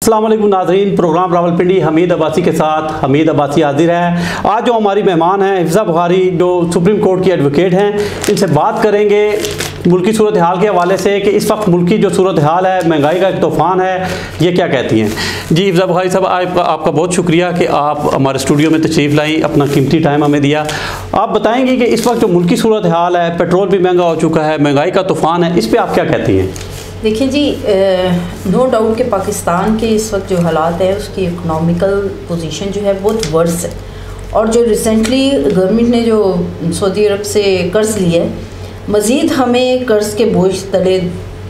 अस्सलाम वालेकुम नाज़रीन, प्रोग्राम रावलपिंडी हमीद अब्बासी के साथ हमीद अब्बासी हाजिर है। आज जो हमारी मेहमान हैं हिफ्ज़ा बुखारी, जो सुप्रीम कोर्ट की एडवोकेट हैं, इनसे बात करेंगे मुल्की सूरत हाल के हवाले से कि इस वक्त मुल्की जो सूरत हाल है, महंगाई का एक तूफ़ान है, ये क्या कहती हैं। जी हिफ्ज़ा बुखारी साहब, आपका बहुत शुक्रिया कि आप हमारे स्टूडियो में तशरीफ़ लाई, अपना कीमती टाइम हमें दिया। आप बताएंगे कि इस वक्त जो मुल्की सूरत हाल है, पेट्रोल भी महंगा हो चुका है, महंगाई का तूफ़ान है, इस पर आप क्या कहती हैं। देखिए जी, नो डाउट कि पाकिस्तान के इस वक्त जो हालात है उसकी इकनॉमिकल पोजीशन जो है बहुत वर्स है। और जो रिसेंटली गवर्नमेंट ने जो सऊदी अरब से कर्ज़ लिया है, मज़ीद हमें कर्ज़ के बोझ तले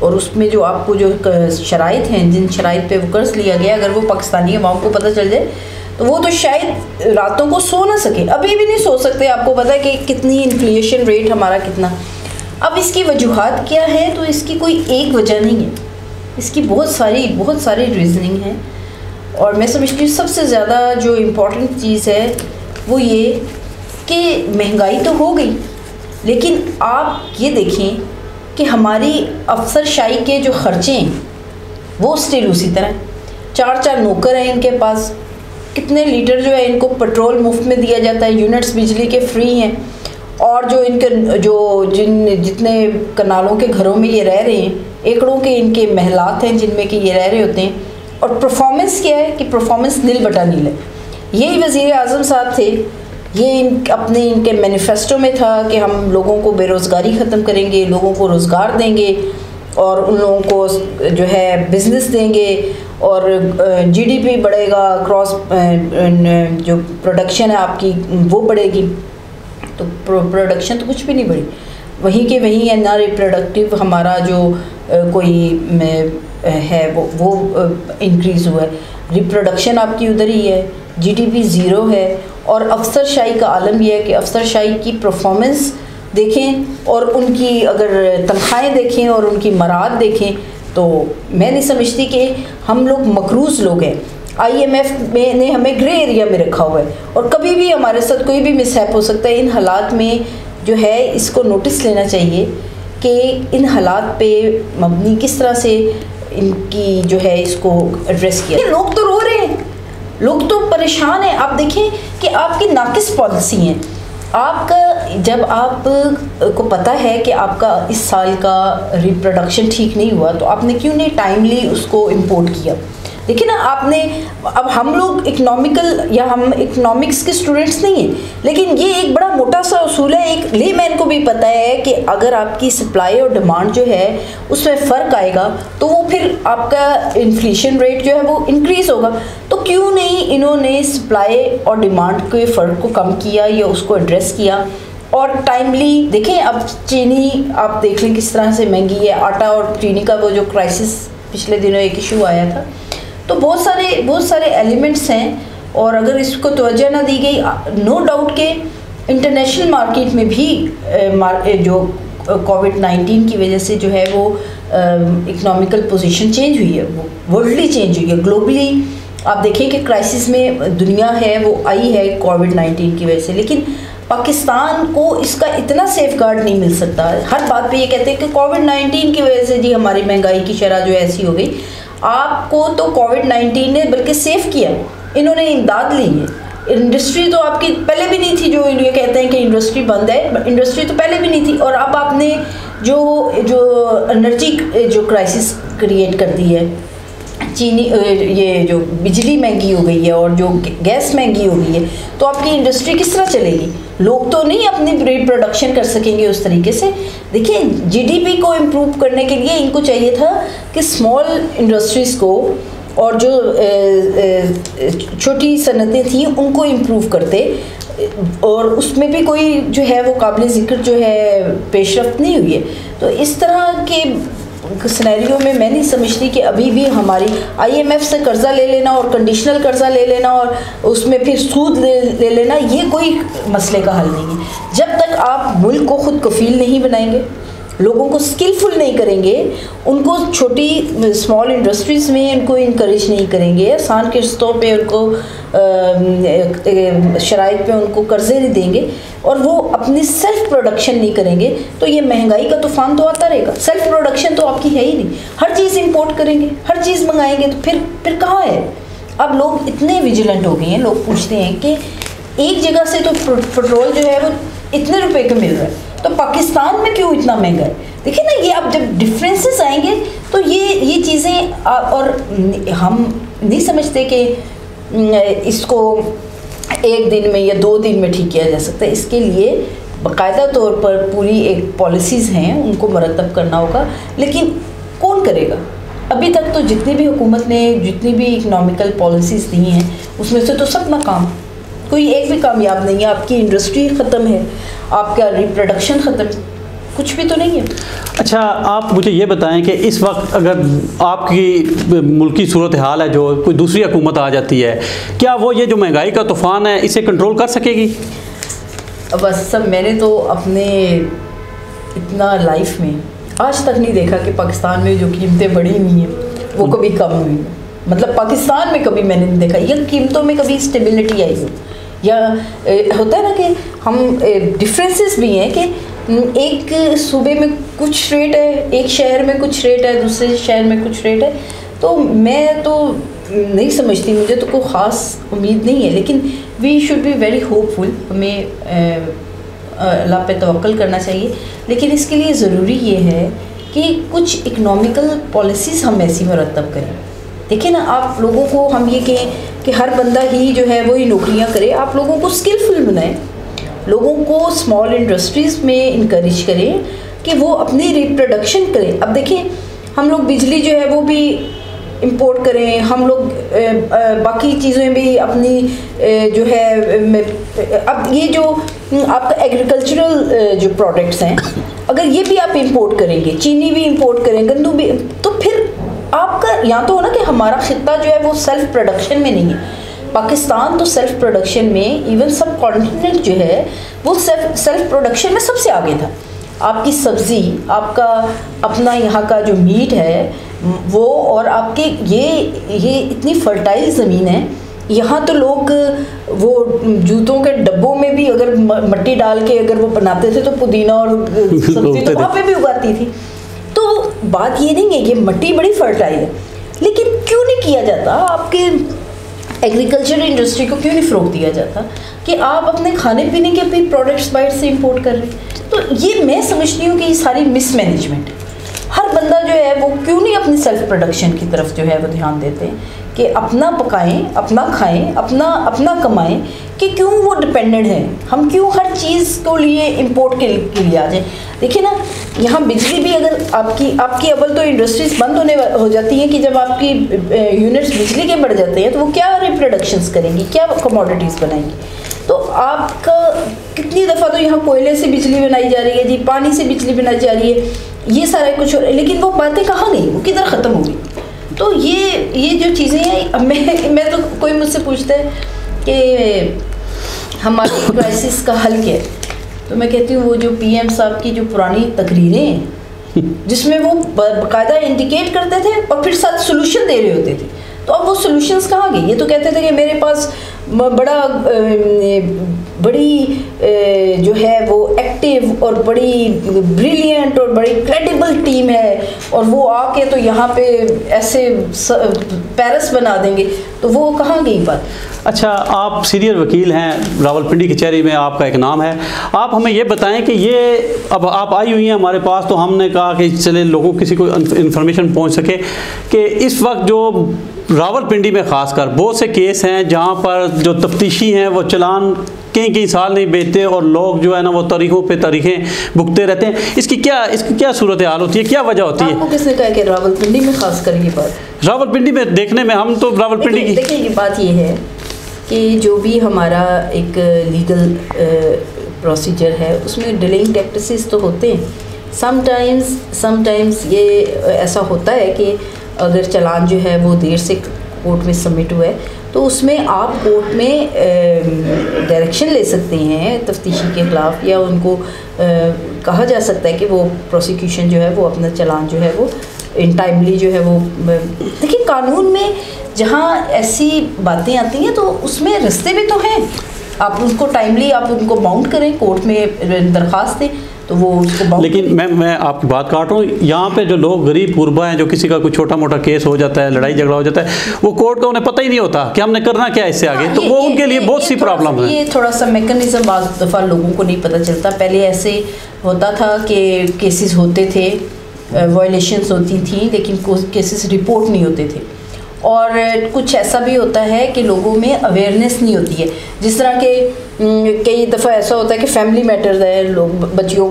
और उसमें जो आपको जो शराइत हैं, जिन शराइत पे वो कर्ज़ लिया गया, अगर वो पाकिस्तानी अवाम को पता चल जाए तो वो तो शायद रातों को सो ना सके। अभी भी नहीं सो सकते। आपको पता है कि कितनी इन्फ्लेशन रेट हमारा कितना। अब इसकी वजूहात क्या है, तो इसकी कोई एक वजह नहीं है, इसकी बहुत सारी रीज़निंग है। और मैं समझती हूँ सबसे ज़्यादा जो इम्पोर्टेंट चीज़ है वो ये कि महंगाई तो हो गई, लेकिन आप ये देखें कि हमारी अफसरशाही के जो ख़र्चे हैं वो स्टिल उसी तरह। चार नौकर हैं इनके पास, कितने लीटर जो है इनको पेट्रोल मुफ्त में दिया जाता है, यूनिट्स बिजली के फ्री हैं। और जो इनके जितने कनालों के घरों में ये रह रहे हैं, एकड़ों के इनके महलात हैं जिनमें कि ये रह रहे होते हैं। और परफॉर्मेंस क्या है कि परफॉर्मेंस नील बटा नील है। यही वज़ीर आज़म साहब थे, ये इनके मैनिफेस्टो में था कि हम लोगों को बेरोज़गारी ख़त्म करेंगे, लोगों को रोज़गार देंगे और उन लोगों को जो है बिज़नेस देंगे और जीडीपी बढ़ेगा, क्रॉस जो प्रोडक्शन है आपकी वो बढ़ेगी। तो प्रोडक्शन तो कुछ भी नहीं बढ़ी, वहीं के वहीं है ना। रिप्रोडक्टिव हमारा जो कोई है वो इंक्रीज़ हुआ है, रिप्रोडक्शन आपकी उधर ही है, जीडीपी ज़ीरो है। और अफसरशाही का आलम यह है कि अफसरशाही की परफॉर्मेंस देखें और उनकी अगर तनख्वाहें देखें और उनकी मराद देखें तो मैं नहीं समझती कि हम लोग मकरूज़ लोग हैं। IMF ने हमें ग्रे एरिया में रखा हुआ है और कभी भी हमारे साथ कोई भी मिसहैप हो सकता है। इन हालात में जो है इसको नोटिस लेना चाहिए कि इन हालात पे मबनी किस तरह से इनकी जो है इसको एड्रेस किया। लोग तो रो रहे हैं, लोग तो परेशान हैं। आप देखें कि आपकी नाकिस पॉलिसी है। आपका जब आप को पता है कि आपका इस साल का रिप्रोडक्शन ठीक नहीं हुआ तो आपने क्यों नहीं टाइमली उसको इम्पोर्ट किया। देखिए ना आपने, अब हम लोग इकोनॉमिकल या हम इकोनॉमिक्स के स्टूडेंट्स नहीं हैं, लेकिन ये एक बड़ा मोटा सा उसूल है। एक लेमैन को भी पता है कि अगर आपकी सप्लाई और डिमांड जो है उसमें फ़र्क आएगा तो वो फिर आपका इन्फ्लेशन रेट जो है वो इंक्रीज़ होगा। तो क्यों नहीं इन्होंने सप्लाई और डिमांड के फ़र्क को कम किया या उसको एड्रेस किया और टाइमली। देखें अब चीनी आप देख लें किस तरह से महंगी है, आटा और चीनी का वो जो क्राइसिस पिछले दिनों एक इशू आया था। तो बहुत सारे एलिमेंट्स हैं और अगर इसको तवज्जो ना दी गई, नो डाउट के इंटरनेशनल मार्केट में भी जो कोविड-19 की वजह से जो है वो इकोनॉमिकल पोजीशन चेंज हुई है, वो वर्ल्डली चेंज हुई है। ग्लोबली आप देखें कि क्राइसिस में दुनिया है वो आई है कोविड-19 की वजह से, लेकिन पाकिस्तान को इसका इतना सेफ गार्ड नहीं मिल सकता। हर बात पे ये कहते हैं कि कोविड-19 की वजह से जी हमारी महंगाई की शरह जो ऐसी हो गई। आपको तो कोविड-19 ने बल्कि सेफ किया, इन्होंने इमदाद ली है। इंडस्ट्री तो आपकी पहले भी नहीं थी, जो ये कहते हैं कि इंडस्ट्री बंद है, इंडस्ट्री तो पहले भी नहीं थी। और अब आपने जो एनर्जी जो क्राइसिस क्रिएट कर दी है, चीनी ये जो बिजली महंगी हो गई है और जो गैस महंगी हो गई है, तो आपकी इंडस्ट्री किस तरह चलेगी। लोग तो नहीं अपनी रिप्रोडक्शन कर सकेंगे उस तरीके से। देखिए जीडीपी को इम्प्रूव करने के लिए इनको चाहिए था कि स्मॉल इंडस्ट्रीज़ को और जो छोटी सनतें थी उनको इम्प्रूव करते, और उसमें भी कोई जो है वो काबिल ज़िक्र जो है पेशरफ्त नहीं हुई है। तो इस तरह के सिनेरियो में मैं नहीं समझती कि अभी भी हमारी IMF से कर्ज़ा ले लेना और कंडीशनल कर्ज़ा ले लेना और उसमें फिर सूद ले लेना, ये कोई मसले का हल नहीं है। जब तक आप मुल्क को खुद कफील नहीं बनाएंगे, लोगों को स्किलफुल नहीं करेंगे, उनको छोटी स्मॉल इंडस्ट्रीज़ में उनको इनकरेज नहीं करेंगे, आसान किस्तों पे उनको शराइत पे उनको कर्जे नहीं देंगे और वो अपनी सेल्फ प्रोडक्शन नहीं करेंगे, तो ये महंगाई का तूफान तो आता रहेगा। सेल्फ प्रोडक्शन तो आपकी है ही नहीं, हर चीज़ इंपोर्ट करेंगे, हर चीज़ मंगाएंगे, तो फिर कहाँ है? अब लोग इतने विजिलेंट हो गए हैं, लोग पूछते हैं कि एक जगह से तो पेट्रोल जो है वो इतने रुपए का मिल रहा है, तो पाकिस्तान में क्यों इतना महंगा है? देखिए ना, ये अब जब डिफरेंसेस आएंगे तो ये चीज़ें, और हम नहीं समझते कि इसको एक दिन में या 2 दिन में ठीक किया जा सकता है। इसके लिए बाकायदा तौर पर पूरी एक पॉलिसीज़ हैं, उनको मरतब करना होगा। लेकिन कौन करेगा? अभी तक तो जितनी भी हुकूमत ने जितनी भी इकनॉमिकल पॉलिसीज़ दी हैं उसमें से तो सब नाकाम, कोई एक भी कामयाब नहीं है। आपकी इंडस्ट्री ख़त्म है, आपका रिप्रोडक्शन ख़त्म, कुछ भी तो नहीं है। अच्छा, आप मुझे ये बताएं कि इस वक्त अगर आपकी मुल्की सूरत हाल है, जो कोई दूसरी हुकूमत आ जाती है, क्या वो ये जो महंगाई का तूफ़ान है इसे कंट्रोल कर सकेगी? बस सब मैंने तो अपने इतना लाइफ में आज तक नहीं देखा कि पाकिस्तान में जो कीमतें बढ़ी हुई हैं वो कभी कम हुई। मतलब पाकिस्तान में कभी मैंने नहीं देखा या कीमतों में कभी स्टेबिलिटी आई हो, या होता है ना कि हम डिफरेंसेस भी हैं कि एक सूबे में कुछ रेट है, एक शहर में कुछ रेट है, दूसरे शहर में कुछ रेट है। तो मैं तो नहीं समझती, मुझे तो कोई ख़ास उम्मीद नहीं है, लेकिन we should be very hopeful. हमें अल्लाह पे तवक्कल करना चाहिए, लेकिन इसके लिए ज़रूरी ये है कि कुछ इकनॉमिकल पॉलिसीज़ हम ऐसी मरतब करें। देखिए ना, आप लोगों को हम ये कहें कि हर बंदा ही जो है वो ही नौकरियां करे, आप लोगों को स्किलफुल बनाएं, लोगों को स्मॉल इंडस्ट्रीज़ में इनकरेज करें कि वो अपनी रिप्रोडक्शन करें। अब देखिए, हम लोग बिजली जो है वो भी इंपोर्ट करें, हम लोग बाकी चीज़ें भी अपनी जो है, अब ये जो आपका एग्रीकल्चरल जो प्रोडक्ट्स हैं, अगर ये भी आप इंपोर्ट करेंगे, चीनी भी इंपोर्ट करें, गंदू भी, तो फिर आपका यहाँ तो हो ना कि हमारा खित्ता जो है वो सेल्फ प्रोडक्शन में नहीं है। पाकिस्तान तो सेल्फ प्रोडक्शन में, इवन सब कॉन्टिनेंट जो है वो सेल्फ प्रोडक्शन में सबसे आगे था। आपकी सब्ज़ी, आपका अपना यहाँ का जो मीट है वो, और आपके ये इतनी फर्टाइल ज़मीन है, यहाँ तो लोग वो जूतों के डब्बों में भी अगर मट्टी डाल के अगर वो बनाते थे तो पुदीना और सब्ज़ी तो वहाँ पे भी उगाती थी। तो बात ये नहीं है, ये मट्टी बड़ी फर्टाइल है, लेकिन क्यों नहीं किया जाता? आपके एग्रीकल्चर इंडस्ट्री को क्यों नहीं फ़रोग़ दिया जाता कि आप अपने खाने पीने के भी प्रोडक्ट्स बाहर से इंपोर्ट कर रहे हैं? तो ये मैं समझती हूँ कि ये सारी मिसमैनेजमेंट है। हर बंदा जो है वो क्यों नहीं अपनी सेल्फ प्रोडक्शन की तरफ जो है वो ध्यान देते हैं कि अपना पकाएं, अपना खाएं, अपना कमाएं, कि क्यों वो डिपेंडेंट हैं? हम क्यों हर चीज़ को लिए इंपोर्ट के लिए आ जाए? देखिए ना, यहाँ बिजली भी अगर आपकी अव्वल तो इंडस्ट्रीज बंद हो जाती हैं कि जब आपकी यूनिट्स बिजली के बढ़ जाते हैं तो वो क्या रिप्रोडक्शंस करेंगी, क्या कमोडिटीज़ बनाएंगी? तो आपका कितनी दफ़ा तो यहाँ कोयले से बिजली बनाई जा रही है जी, पानी से बिजली बनाई जा रही है, ये सारा कुछ, लेकिन वो बातें कहाँ गई, वो किधर ख़त्म हो गई? तो ये जो चीज़ें हैं, अब मैं तो कोई मुझसे पूछता है कि हमारी क्राइसिस का हल क्या है, तो मैं कहती हूँ वो जो पीएम साहब की जो पुरानी तकरीरें हैं जिसमें वो बाकायदा इंडिकेट करते थे और फिर साथ सोल्यूशन दे रहे होते थे, तो अब वो सोल्यूशंस कहाँ गए? ये तो कहते थे कि मेरे पास बड़ी जो है वो एक्टिव और बड़ी ब्रिलियंट और बड़ी क्रेडिबल टीम है और वो आके तो यहाँ पे ऐसे पेरिस बना देंगे, तो वो कहाँ गई बात? अच्छा, आप सीनियर वकील हैं, रावलपिंडी कचहरी में आपका एक नाम है, आप हमें ये बताएं कि ये अब आप आई हुई हैं हमारे पास, तो हमने कहा कि चले लोगों किसी को इन्फॉर्मेशन पहुंच सके कि इस वक्त जो रावलपिंडी में ख़ासकर बहुत से केस हैं जहां पर जो तफ्तीशी हैं वो चलान कई साल नहीं बेचते और लोग जो है ना वो तारीखों पे तारीखें भुगते रहते हैं। इसकी क्या सूरत हाल होती है, क्या वजह होती है? आपको किसने कहा कि रावलपिंडी में खासकर ये बात? रावलपिंडी में देखने में हम तो रावलपिंडी की देखिए, ये बात ये है कि जो भी हमारा एक लीगल प्रोसीजर है उसमें डिलेइंग प्रैक्टिसेस तो होते हैं। समटाइम्स ये ऐसा होता है कि अगर चालान जो है वो देर से कोर्ट में सबमिट हुआ है तो उसमें आप कोर्ट में डायरेक्शन ले सकते हैं तफ्तीशी के ख़िलाफ़, या उनको कहा जा सकता है कि वो प्रोसिक्यूशन जो है वो अपना चालान जो है वो इन टाइमली जो है वो, देखिए कानून में जहाँ ऐसी बातें आती हैं तो उसमें रास्ते भी तो हैं, आप उनको टाइमली आप उनको बाउंड करें, कोर्ट में दरख्वास्त दें तो वो उसको। लेकिन मैं आपकी बात काट रहा हूँ, यहाँ पे जो लोग गरीब गुरबा हैं, जो किसी का कोई छोटा मोटा केस हो जाता है, लड़ाई झगड़ा हो जाता है, वो कोर्ट का उन्हें पता ही नहीं होता कि हमने करना क्या इससे आगे, तो वो उनके लिए बहुत सी प्रॉब्लम है। ये थोड़ा सा मैकेनिज्म बाज़ दफ़ा लोगों को नहीं पता चलता। पहले ऐसे होता था कि केसेस होते थे, वायलेशंस होती थी, लेकिन केसेस रिपोर्ट नहीं होते थे। और कुछ ऐसा भी होता है कि लोगों में अवेयरनेस नहीं होती है, जिस तरह के कई दफ़ा ऐसा होता है कि फैमिली मैटर्स है, लोग बच्चियों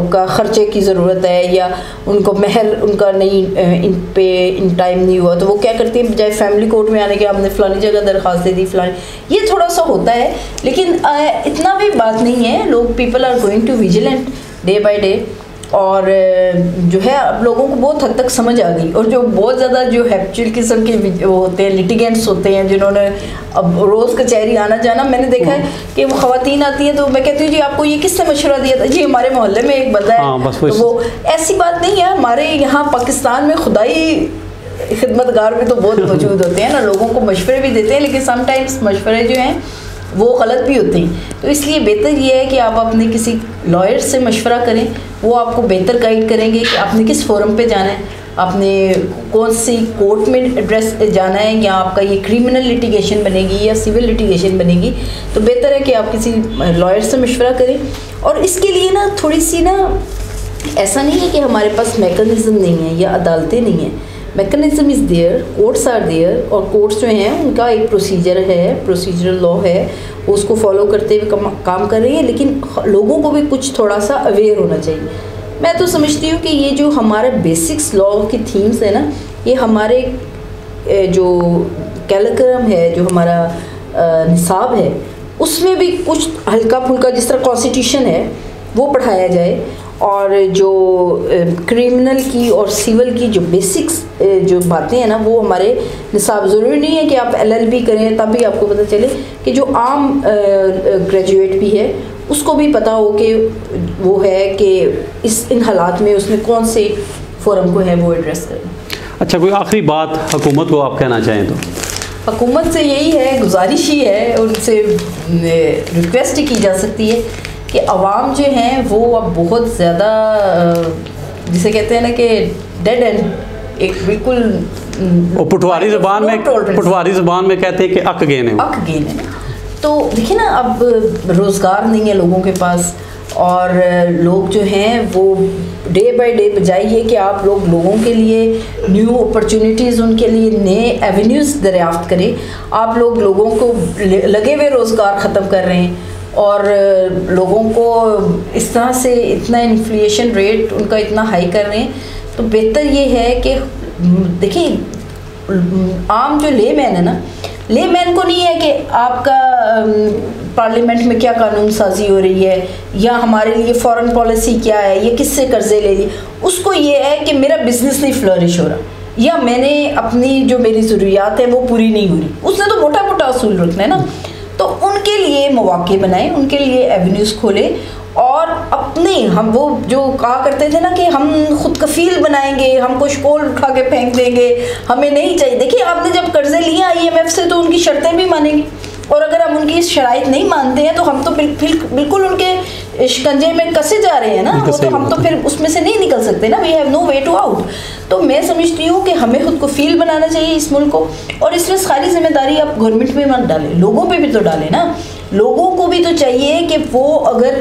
का ख़र्चे की ज़रूरत है या उनको महल उनका नहीं इन टाइम नहीं हुआ, तो वो क्या करती है, बजाय फैमिली कोर्ट में आने के हमने फ़लानी जगह दरख्वास्त दे दी फ़लानी, ये थोड़ा सा होता है। लेकिन इतना भी बात नहीं है, लोग people are going to vigilant day by day, और जो है अब लोगों को बहुत हद तक समझ आ गई। और जो बहुत ज़्यादा जो हैप्चुअल किस्म के वो होते हैं, लिटिगेंट्स होते हैं, जिन्होंने अब रोज़ कचहरी आना जाना, मैंने देखा है कि वो ख़वातीन आती हैं तो मैं कहती हूँ जी आपको ये किसने मशवरा दिया था, जी हमारे मोहल्ले में एक बंदा है। तो वो ऐसी बात नहीं है, हमारे यहाँ पाकिस्तान में खुदाई खिदमतगार भी तो बहुत मौजूद होते हैं ना, लोगों को मशवरे भी देते हैं, लेकिन समटाइम्स मशवरे जो हैं वो गलत भी होते हैं। तो इसलिए बेहतर ये है कि आप अपने किसी लॉयर से मशवरा करें, वो आपको बेहतर गाइड करेंगे कि आपने किस फोरम पे जाना है, आपने कौन सी कोर्ट में एड्रेस जाना है, या आपका ये क्रिमिनल लिटिगेशन बनेगी या सिविल लिटिगेशन बनेगी। तो बेहतर है कि आप किसी लॉयर से मशवरा करें। और इसके लिए ना थोड़ी सी ना, ऐसा नहीं है कि हमारे पास मैकेनिज़्म नहीं है या अदालतें नहीं हैं, mechanism is there, courts are there, और कोर्ट्स जो हैं उनका एक प्रोसीजर है, प्रोसीजरल लॉ है, वो उसको फॉलो करते हुए काम कर रही है। लेकिन लोगों को भी कुछ थोड़ा सा अवेयर होना चाहिए। मैं तो समझती हूँ कि ये जो हमारे बेसिक्स लॉ की थीम्स है ना, ये हमारे जो कैरिकुलम है, जो हमारा निसाब है, उसमें भी कुछ हल्का फुल्का, जिस तरह कॉन्स्टिट्यूशन है वो पढ़ाया जाए, और जो क्रिमिनल की और सिविल की जो बेसिक्स जो बातें हैं ना, वो हमारे निसाब। ज़रूरी नहीं है कि आप LLB करें तब भी आपको पता चले, कि जो आम ग्रेजुएट भी है उसको भी पता हो कि वो है कि इन हालात में उसने कौन से फोरम को है वो एड्रेस करें। अच्छा, कोई आखिरी बात हुकूमत को आप कहना चाहें तो? हुकूमत से यही है, गुजारिश ही है, उनसे रिक्वेस्ट ही की जा सकती है कि अवाम जो हैं वो अब बहुत ज़्यादा, जिसे कहते हैं ना कि डेड एंड, एक बिल्कुल पटवारी ज़बान में कहते हैं कि अक गेन है। तो देखिए ना, अब रोज़गार नहीं है लोगों के पास, और लोग जो हैं वो डे बाय डे, बजाय ये कि आप लोगों के लिए न्यू अपॉर्चुनिटीज़, उनके लिए नए एवेन्यूज़ दरियाफ्त करें, आप लोगों को लगे हुए रोज़गार ख़त्म कर रहे हैं, और लोगों को इस तरह से इतना इन्फ्लेशन रेट उनका इतना हाई कर रहे हैं। तो बेहतर ये है कि देखिए, आम जो लेमैन है ना, लेमैन को नहीं है कि आपका पार्लियामेंट में क्या कानून साजी हो रही है, या हमारे लिए फॉरेन पॉलिसी क्या है, या किससे कर्जे ले लिए। उसको ये है कि मेरा बिजनेस नहीं फ्लरिश हो रहा, या मैंने अपनी जो मेरी ज़रूरियात है वो पूरी नहीं हो रही। उसने तो मोटा मोटा असूल रखना है ना, तो उनके लिए मौके बनाएं, उनके लिए एवेन्यूज़ खोलें, और अपने हम वो जो कहा करते थे ना कि हम खुद कफील बनाएंगे, हम कुछ कोल उठा के फेंक देंगे, हमें नहीं चाहिए। देखिए, आपने जब कर्जे लिए IMF से तो उनकी शर्तें भी मानेंगे, और अगर हम उनकी शराइत नहीं मानते हैं तो हम तो बिल्कुल उनके शिकंजे में कसे जा रहे हैं ना, वो तो हम तो फिर उसमें से नहीं निकल सकते ना, we have no way to out. तो मैं समझती हूँ कि हमें खुद को फील बनाना चाहिए इस मुल्क को, और इसमें सारी जिम्मेदारी आप गवर्नमेंट पे मत डालें, लोगों पे भी तो डालें ना। लोगों को भी तो चाहिए कि वो अगर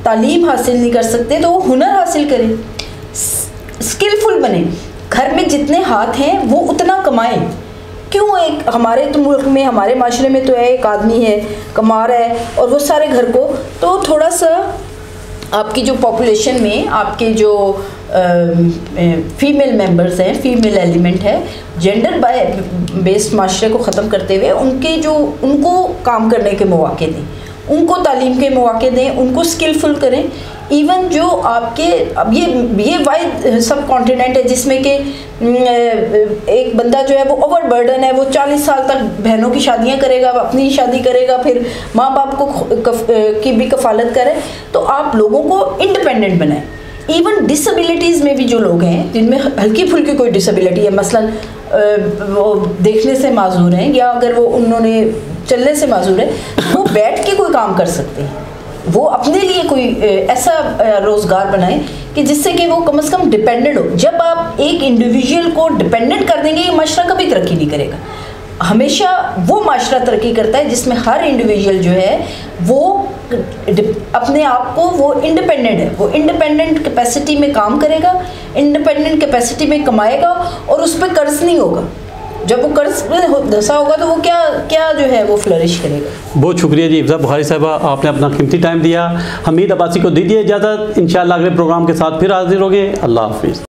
तालीम हासिल नहीं कर सकते तो वो हुनर हासिल करें, स्किलफुल बने, घर में जितने हाथ हैं वो उतना कमाएं। क्यों एक हमारे तो मुल्क में, हमारे माशरे में तो है, एक आदमी है कमा रहा है और वो सारे घर को, तो थोड़ा सा आपकी जो पॉपुलेशन में आपके जो फीमेल मेंबर्स हैं, फीमेल एलिमेंट है, जेंडर बेस्ड माशरे को ख़त्म करते हुए उनको काम करने के मौके दें, उनको तालीम के मौके दें, उनको स्किलफुल करें। इवन जो आपके अब ये वाइड सब कॉन्टिनेंट है जिसमें कि एक बंदा जो है वो ओवर बर्डन है, वो 40 साल तक बहनों की शादियां करेगा, अपनी शादी करेगा, फिर माँ बाप की भी कफालत करे। तो आप लोगों को इंडिपेंडेंट बनाएं। इवन डिसेबिलिटीज़ में भी जो लोग हैं जिनमें हल्की फुल्की कोई डिसेबिलिटी है, मसलन वो देखने से माजूर हैं या अगर वो उन्होंने चलने से माजूर है, वो बैठ के कोई काम कर सकते हैं। वो अपने लिए कोई ऐसा रोज़गार बनाएं कि जिससे कि वो कम से कम डिपेंडेंट हो। जब आप एक इंडिविजुअल को डिपेंडेंट कर देंगे, ये माशरा कभी तरक्की नहीं करेगा। हमेशा वो माशरा तरक्की करता है जिसमें हर इंडिविजुअल जो है वो अपने आप को वो इंडिपेंडेंट है, वो इंडिपेंडेंट कैपेसिटी में काम करेगा, इंडिपेंडेंट कैपेसिटी में कमाएगा और उस पर कर्ज नहीं होगा। जब वो कर्ज में धंसा होगा तो वो क्या जो है वो फ्लरिश करेगा। बहुत शुक्रिया जी हिफ्ज़ा बुखारी साहबा, आपने अपना कीमती टाइम दिया। हमीद अब्बासी को दीजिए इजाज़त, इंशाअल्लाह अगले प्रोग्राम के साथ फिर हाजिर होंगे। अल्लाह हाफिज़।